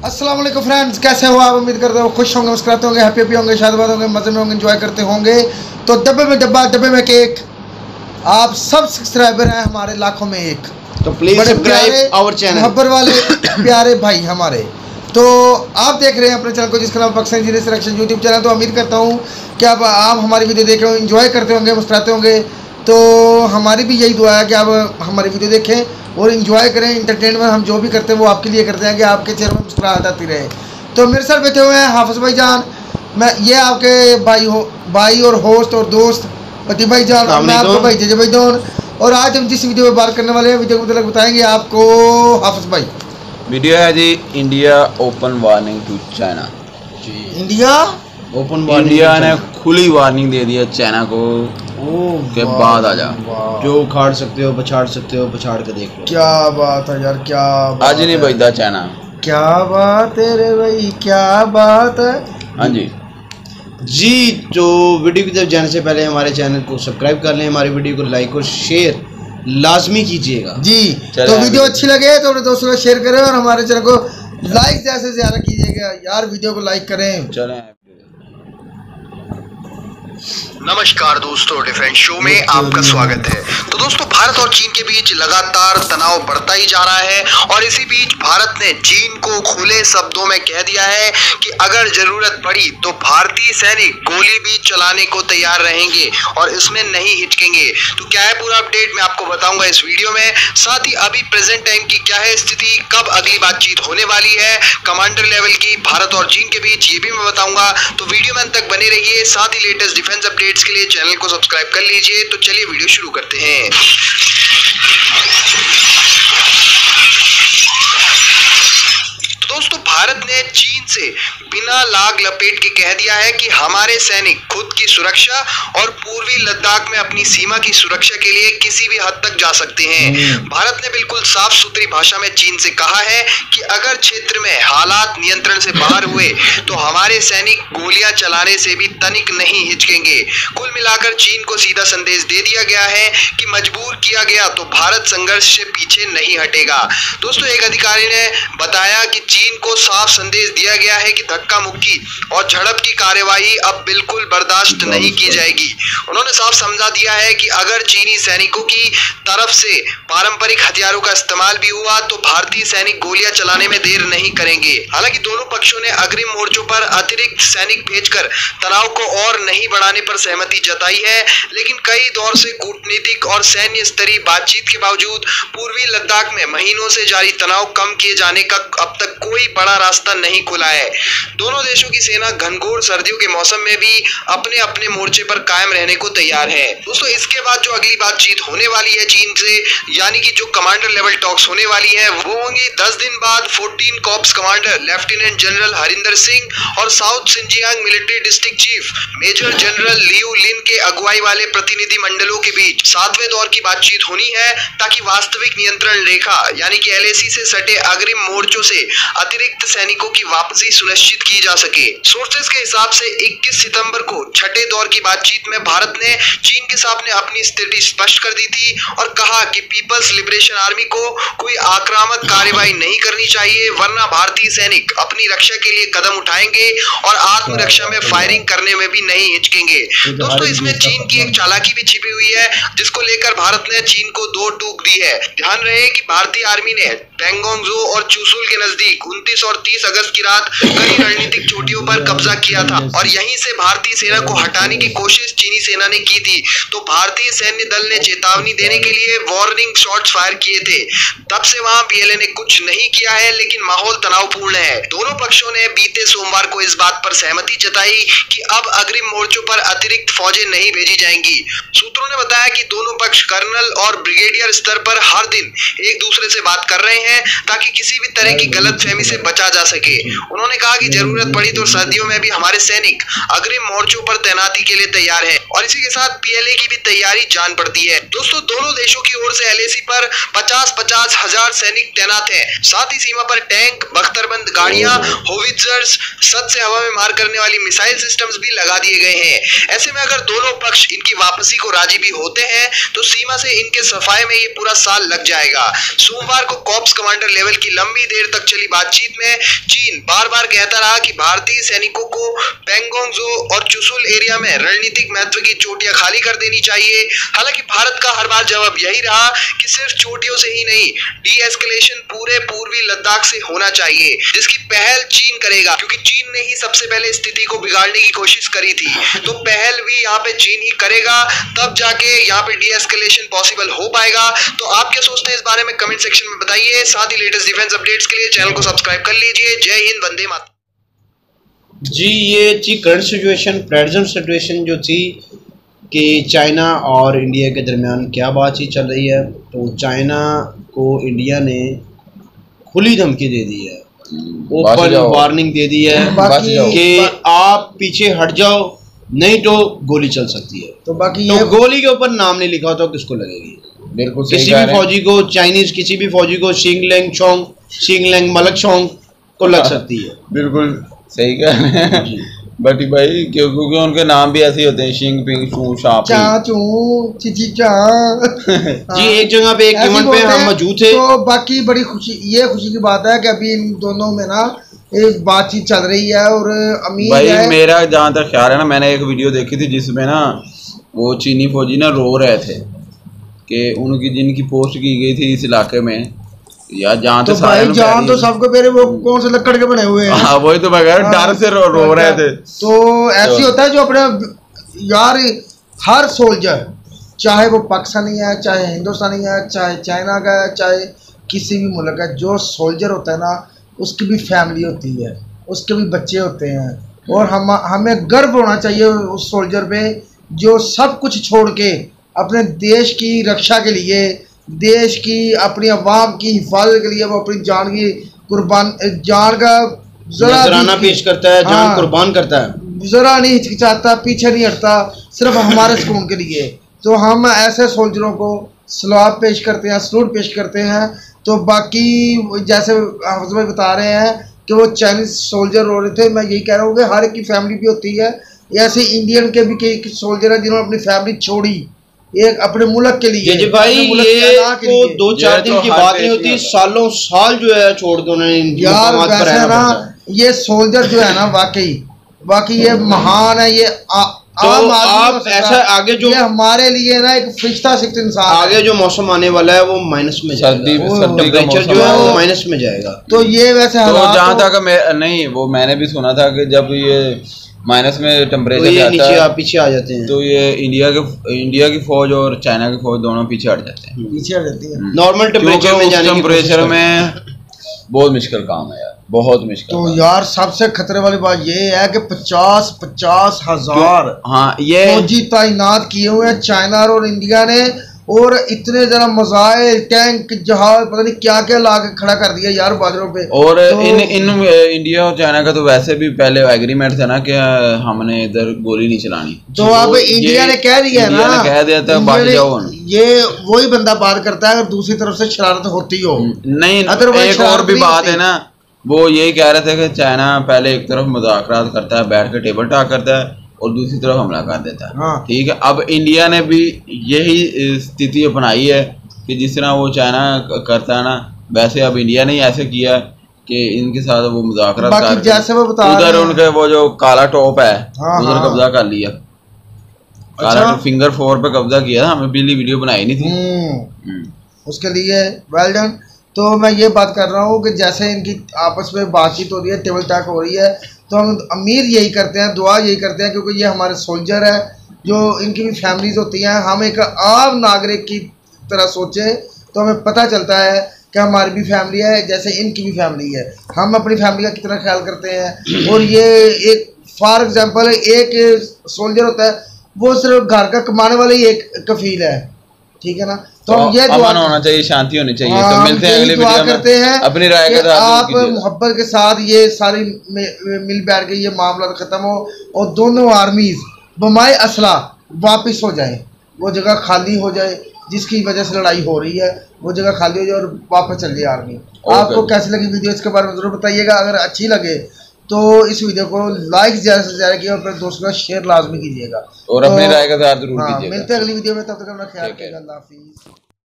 अस्सलाम वालेकुम फ्रेंड्स, कैसे हो आप? उम्मीद करते हो खुश होंगे, मुस्कुराते होंगे, हैप्पी होंगे, शादबाद होंगे, मज़े में होंगे, एंजॉय करते होंगे। तो डब्बे में डब्बा, डब्बे में केक। आप सब सब्सक्राइबर हैं हमारे लाखों में एक, तो प्लीज सब्सक्राइब आवर चैनल, मोहब्बत वाले प्यारे भाई हमारे। तो आप देख रहे हैं अपने चैनल को जिसका नाम Pakistan engineer selection YouTube channel. तो उम्मीद करता हूँ कि आप हमारी वीडियो देख रहे हो, एंजॉय करते होंगे, मुस्कुराते होंगे। तो हमारी भी यही दुआ है कि आप हमारी वीडियो देखें और इन्जॉय करें। इंटरटेनमेंट हम जो भी करते हैं वो आपके लिए करते हैं कि आपके चेहरे में मुस्कुराहट आती रहे। तो मेरे साथ बैठे हुए हैं हाफिज़ भाई जान, मैं ये आपके भाई और होस्ट और दोस्त पति भाई जान, और मैं आपको भाई जय भाई दोन। और आज हम जिस वीडियो में बात करने वाले हैं, वीडियो को मतलब बताएंगे आपको हाफिज़ भाई। वीडियो है जी, India open warning to China. India open warning, India ने खुली वार्निंग दे दी है चाइना को के बाद आ जा, जो उखाड़ सकते हो बछाड़ सकते हो, बछाड़ के देख लो। क्या बात है यार, क्या बात आज नहीं बजदा चाइना। क्या बात है रे भाई, क्या बात है। हाँ जी जी, तो वीडियो की तरफ जाने से पहले हमारे चैनल को सब्सक्राइब कर लें, हमारी वीडियो को लाइक और शेयर लाजमी कीजिएगा जी। तो वीडियो अच्छी लगे तो अपने दोस्तों को शेयर करें और हमारे चैनल को लाइक ज़्यादा से ज़्यादा कीजिएगा यार, वीडियो को लाइक करें। चलें। नमस्कार दोस्तों, डिफेंस शो में आपका स्वागत है। तो दोस्तों, भारत और चीन के बीच लगातार तनाव बढ़ता ही जा रहा है और इसी बीच भारत ने चीन को खुले शब्दों में कह दिया है कि अगर जरूरत पड़ी तो भारतीय सैनिक गोली भी चलाने को तैयार रहेंगे और इसमें नहीं हिचकेंगे। तो क्या है पूरा अपडेट मैं आपको बताऊंगा इस वीडियो में। साथ ही अभी प्रेजेंट टाइम की क्या है स्थिति, कब अगली बातचीत होने वाली है कमांडर लेवल की भारत और चीन के बीच, ये भी मैं बताऊंगा। तो वीडियो में अंत तक बने रहिए। साथ ही लेटेस्ट डिफेंस अपडेट्स के लिए चैनल को सब्सक्राइब कर लीजिए। तो चलिए वीडियो शुरू करते हैं। दोस्तों, भारत ने चीन से बिना लाग लपेट के कह दिया है कि हमारे सैनिक खुद की सुरक्षा और पूर्वी लद्दाख में अपनी सीमा की सुरक्षा के लिए किसी भी हद तक जा सकते हैं। भारत ने बिल्कुल साफ सुथरी भाषा में चीन से कहा है कि अगर क्षेत्र में हालात नियंत्रण से बाहर हुए तो हमारे सैनिक गोलियां चलाने से भी तनिक नहीं हिचकेंगे। कुल मिलाकर चीन को सीधा संदेश दे दिया गया है कि मजबूर किया गया तो भारत संघर्ष से पीछे नहीं हटेगा। दोस्तों, एक अधिकारी ने बताया कि चीन को साफ संदेश दिया गया है कि धक्का मुक्की और झड़प की कार्यवाही अब बिल्कुल बर्दाश्त नहीं की जाएगी। उन्होंने साफ समझा दिया है कि अगर चीनी सैनिकों की तरफ से पारंपरिक हथियारों का इस्तेमाल भी हुआ तो भारतीय सैनिक गोलियां चलाने में देर नहीं करेंगे। हालांकि दोनों पक्षों ने अग्रिम मोर्चों पर अतिरिक्त सैनिक भेजकर तनाव को और नहीं बढ़ाने पर सहमति जताई है, लेकिन कई दौर से कूटनीतिक और सैन्य स्तरीय बातचीत के बावजूद पूर्वी लद्दाख में महीनों से जारी तनाव कम किए जाने का अब तक कोई बड़ा रास्ता नहीं खुला है। दोनों देशों की सेना घनघोर सर्दियों के मौसम में भी अपने अपने मोर्चे पर कायम रहने को तैयार है। दोस्तों, इसके बाद जो अगली बातचीत होने वाली है चीन से, यानी कि जो कमांडर लेवल टॉक्स होने वाली है, वो होंगी 10 दिन बाद 14 corps commander lieutenant general Harinder Singh और south Xinjiang military district chief major general Liu Lin के अगुवाई वाले प्रतिनिधि मंडलों के बीच 7वें दौर की बातचीत होनी है, ताकि वास्तविक नियंत्रण रेखा यानी कि LAC से सटे अग्रिम मोर्चों से अतिरिक्त सैनिकों की वापसी सुनिश्चित की जा सके। सोर्सेस के हिसाब से 21 सितंबर को छठे दौर की बातचीत में भारत ने चीन के सामने अपनी स्थिति स्पष्ट कर दी थी और कहा कि पीपल्स लिबरेशन आर्मी को कोई आक्रामक कार्रवाई नहीं करनी चाहिए, वरना भारतीय सैनिक अपनी रक्षा के लिए कदम उठाएंगे और आत्मरक्षा में फायरिंग करने में भी नहीं हिचकेंगे। दोस्तों, इसमें चीन की एक चालाकी भी छिपी हुई है, जिसको लेकर भारत ने चीन को दो टूक दी है। ध्यान रहे कि भारतीय आर्मी ने पेंगोंगजो और चुशुल के नजदीक 29 और 30 अगस्त की रात कई रणनीतिक चोटियों पर कब्जा किया था और यहीं से भारतीय सेना को हटाने की कोशिश चीनी सेना ने की थी। तो भारतीय सैन्य दल ने चेतावनी देने के लिए वार्निंग शॉट्स फायर किए थे। तब से वहां PLA ने कुछ नहीं किया है, लेकिन माहौल तनावपूर्ण है। दोनों पक्षों ने बीते सोमवार को इस बात पर सहमति जताई कि अब अग्रिम मोर्चों पर अतिरिक्त फौजें नहीं भेजी जाएंगी। सूत्रों ने बताया कि दोनों पक्ष कर्नल और ब्रिगेडियर स्तर पर हर दिन एक दूसरे से बात कर रहे हैं ताकि किसी भी तरह की गलतफहमी से बचा जा सके। उन्होंने कहा कि जरूरत पड़ी तो सर्दियों में भी हमारे सैनिक अग्रिम मोर्चों पर तैनाती के लिए तैयार हैं और इसी के साथ PLA की भी तैयारी जान पड़ती है। दोस्तों, दोनों देशों की ओर से LAC पर 50-50 हजार सैनिक तैनात हैं। साथ ही सीमा पर टैंक, बख्तरबंद गाड़ियां, होवित्जर्स, सद से हवा में मार करने वाली मिसाइल सिस्टम्स भी लगा दिए गए हैं। ऐसे में अगर दोनों पक्ष इनकी वापसी को राजी भी होते हैं तो सीमा से इनके सफाई में ये पूरा साल लग जाएगा। सोमवार को कॉर्प्स कमांडर लेवल की लंबी देर तक चली बातचीत में चीन बार बार कहता रहा कि भारतीय सैनिकों को पैंगोंग जो और चुशुल एरिया में रणनीतिक महत्व की चोटियां खाली कर देनी चाहिए। हालांकि भारत का हर बार जवाब यही रहा कि सिर्फ चोटियों से ही नहीं, डी-एस्केलेशन पूरे पूर्वी लद्दाख से होना चाहिए, जिसकी पहल चीन करेगा, क्योंकि चीन ने ही सबसे पहले स्थिति को बिगाड़ने की कोशिश करी थी। तो पहल भी यहाँ पे चीन ही करेगा, तब जाके यहाँ पे डी-एस्केलेशन पॉसिबल हो पाएगा। तो आप क्या सोचते हैं इस बारे में कमेंट सेक्शन में बताइए। साथ ही लेटेस्ट डिफेंस अपडेट्स के लिए चैनल को सब्सक्राइब कर लीजिए। जय हिंद, वंदे मातरम। जी, ये थी करंट सिचुएशन, प्रेजेंट सिचुएशन जो थी कि चाइना और इंडिया के दरमियान क्या बातचीत चल रही है। तो चाइना को इंडिया ने खुली धमकी दे दी है, ओपन वार्निंग दे दी है कि आप पीछे हट जाओ, नहीं तो गोली चल सकती है। तो बाकी तो गोली के ऊपर नाम नहीं लिखा तो किसको लगेगी? बिल्कुल किसी भी फौजी को, चाइनीज किसी भी फौजी को शिंगलैंग चोंग, शिंगलैंग मलक चोंग को लग सकती है। बिल्कुल सही कह रहे हैं बटी भाई, क्योंकि उनके नाम भी ऐसे होते हैं, शिंग पिंग चू शाप चिची चा। जी, एक जगह पे एक इवेंट पे हम मौजूद थे। तो बाकी बड़ी खुशी की बात है कि अभी इन दोनों में ना एक बातचीत चल रही है और अमीर भाई है। मेरा जहाँ तक ख्याल है ना, मैंने एक वीडियो देखी थी जिसमें ना वो चीनी फौजी ना रो रहे थे कि उनकी जिनकी पोस्ट की गई थी इस इलाके में, यार जहाँ तो भाई जान तो सबको मेरे वो कौन से लकड़ के बने हुए हैं। हाँ, वही तो मैं कह रहा हूँ, डर से रो रहे थे। तो ऐसी होता है जो अपने यार हर सोल्जर, चाहे वो पाकिस्तानी है, चाहे हिंदुस्तानी है, चाहे चाइना का है, चाहे किसी भी मुल्क का, जो सोल्जर होता है ना उसकी भी फैमिली होती है, उसके भी बच्चे होते हैं। और हमें गर्व होना चाहिए उस सोल्जर पे जो सब कुछ छोड़ के अपने देश की रक्षा के लिए, देश की अपनी अवाम की हिफाजत के लिए वो अपनी जान की जान का जरा पेश करता है, जान कुर्बान करता है, जरा नहीं हिचकिचाता, पीछे नहीं हटता, सिर्फ हमारे सुकून के लिए। तो हम ऐसे सोल्जरों को सलाम पेश करते हैं, सलूट पेश करते हैं। तो बाकी जैसे हाफिज भाई बता रहे हैं कि वो चाइनीज सोल्जर हो रहे थे, मैं यही कह रहा हूँ कि हर एक की फैमिली भी होती है। ऐसे इंडियन के भी कई सोल्जर हैं जिन्होंने अपनी फैमिली छोड़ी एक अपने मुल्क के लिए। जी भाई, ये तो 2-4 दिन की बात नहीं होती, सालों साल जो है छोड़ दो यार। वैसे ना ये सोल्जर जो है ना वाकई ये महान है। ये तो आप ऐसा आगे जो ये हमारे लिए ना एक फरिश्ता सिक्त इंसान आगे जो मौसम आने वाला है वो माइनस में जाएगा, टेम्परेचर जो है वो माइनस में जाएगा। तो ये वैसे तो जहाँ तक नहीं, वो मैंने भी सुना था कि जब ये माइनस में टेम्परेचर जाता है, पीछे आ जाते हैं, तो ये इंडिया की फौज और चाइना की फौज दोनों पीछे हट जाते हैं, पीछे हट जाती है नॉर्मल टेम्परेचर में जाने की टेम्परेचर में। बहुत मुश्किल काम है यार, बहुत मुश्किल। तो यार सबसे खतरे वाली बात ये है कि 50 हजार हाँ ये फौजी तैनात किए हुए हैं चाइना और इंडिया ने, और इतने जरा मिसाइल, टैंक, जहाज, पता नहीं क्या क्या ला के खड़ा कर दिया यार बादलों पे। और तो इन इंडिया और चाइना का तो वैसे भी पहले एग्रीमेंट था ना कि हमने इधर गोली नहीं चलानी। तो अब इंडिया ने कह दिया ना, कह दिया था बात जाओ। ये वही बंदा बात करता है अगर दूसरी तरफ से शरारत होती हो। नहीं, एक और भी बात है ना, वो यही कह रहे थे कि चाइना पहले एक तरफ मुज़ाकरात करता है, बैठ के टेबल टॉक करता है, और दूसरी तरफ हमला कर देता है। हाँ। ठीक है, अब इंडिया ने भी यही स्थिति अपनाई है कि जिस तरह वो चाइना करता है ना, वैसे अब इंडिया ने ऐसे किया कि इनके साथ वो मुज़ाकरात कर, जैसे वो बता उधर उनके वो जो काला टॉप है उधर कब्जा कर लिया। काला टॉप फिंगर 4 पे कब्जा किया था, हमें पहली वीडियो बनाई नहीं थी उसके लिए। Well done. तो मैं ये बात कर रहा हूँ कि जैसे इनकी आपस में बातचीत हो रही है, टेबल टॉक हो रही है, तो हम अमीर यही करते हैं, दुआ यही करते हैं, क्योंकि ये हमारे सोल्जर है, जो इनकी भी फैमिलीज होती हैं। हम एक आम नागरिक की तरह सोचें तो हमें पता चलता है कि हमारी भी फैमिली है जैसे इनकी भी फैमिली है। हम अपनी फैमिली का कितना ख्याल करते हैं। और ये एक फॉर एग्जांपल एक सोल्जर होता है, वो सिर्फ घर का कमाने वाला ही एक कफील है, ठीक है ना। तो हम ये दुआ होना चाहिए, शांति होनी चाहिए। तो मिलते हैं अगले वीडियो में, करते हैं अपनी राय के साथ आप मोहब्बत के साथ ये सारी मिल बैठ के ये मामला खत्म हो और दोनों आर्मीज बमाए असला वापस हो जाए, वो जगह खाली हो जाए जिसकी वजह से लड़ाई हो रही है, वो जगह खाली हो जाए और वापस चल जाए आर्मी। आपको कैसी लगी वीडियो इसके बारे में ज़रूर बताइएगा। अगर अच्छी लगे तो इस वीडियो को लाइक ज़्यादा से ज़्यादा कीजिए और अपने दोस्तों का शेयर लाजमी कीजिएगा और अपनी राय का जरूर दीजिएगा। मिलते हैं अगली वीडियो में, तब तक अपना ख्याल रखिएगा। अल्लाह हाफिज़।